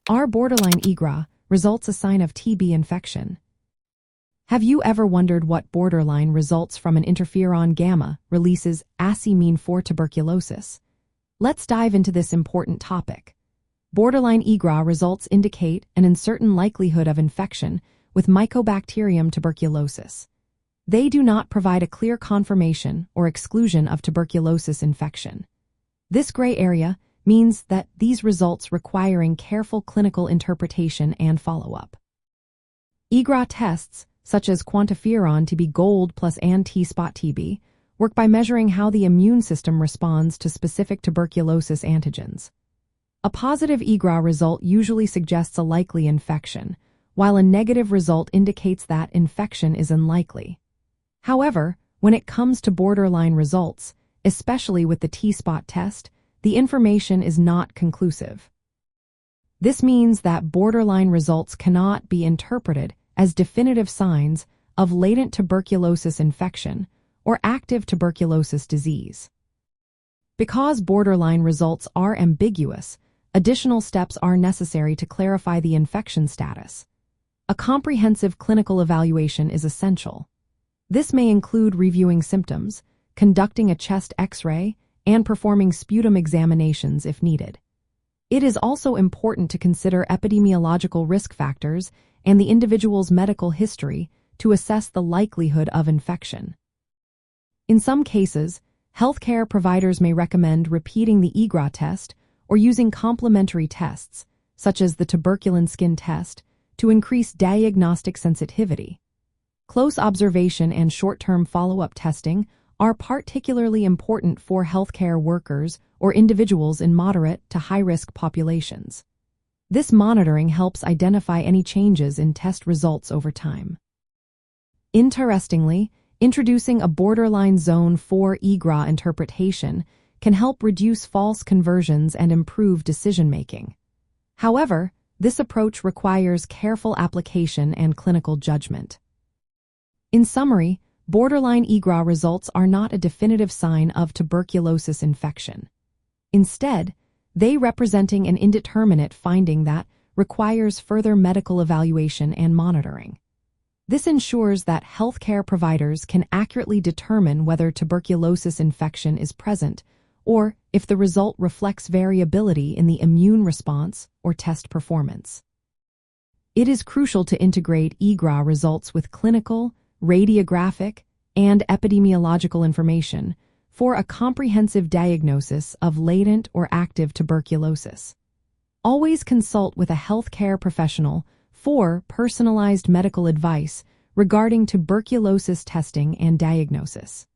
Are borderline IGRA results a sign of TB infection? Have you ever wondered what borderline results from an interferon-gamma releases assay mean for tuberculosis? Let's dive into this important topic. Borderline IGRA results indicate an uncertain likelihood of infection with Mycobacterium tuberculosis. They do not provide a clear confirmation or exclusion of tuberculosis infection. This gray area means that these results requiring careful clinical interpretation and follow-up. IGRA tests, such as QuantiFERON-TB Gold plus and T-SPOT.TB, work by measuring how the immune system responds to specific tuberculosis antigens. A positive IGRA result usually suggests a likely infection, while a negative result indicates that infection is unlikely. However, when it comes to borderline results, especially with the T-SPOT test, the information is not conclusive. This means that borderline results cannot be interpreted as definitive signs of latent tuberculosis infection or active tuberculosis disease. Because borderline results are ambiguous, additional steps are necessary to clarify the infection status. A comprehensive clinical evaluation is essential. This may include reviewing symptoms, conducting a chest X-ray, and performing sputum examinations if needed. It is also important to consider epidemiological risk factors and the individual's medical history to assess the likelihood of infection. In some cases, healthcare providers may recommend repeating the IGRA test or using complementary tests, such as the tuberculin skin test, to increase diagnostic sensitivity. Close observation and short-term follow-up testing are particularly important for healthcare workers or individuals in moderate to high-risk populations. This monitoring helps identify any changes in test results over time. Interestingly, introducing a borderline zone for IGRA interpretation can help reduce false conversions and improve decision-making. However, this approach requires careful application and clinical judgment. In summary, borderline IGRA results are not a definitive sign of tuberculosis infection. Instead, they representing an indeterminate finding that requires further medical evaluation and monitoring. This ensures that healthcare providers can accurately determine whether tuberculosis infection is present or if the result reflects variability in the immune response or test performance. It is crucial to integrate IGRA results with clinical, radiographic, and epidemiological information for a comprehensive diagnosis of latent or active tuberculosis. Always consult with a healthcare professional for personalized medical advice regarding tuberculosis testing and diagnosis.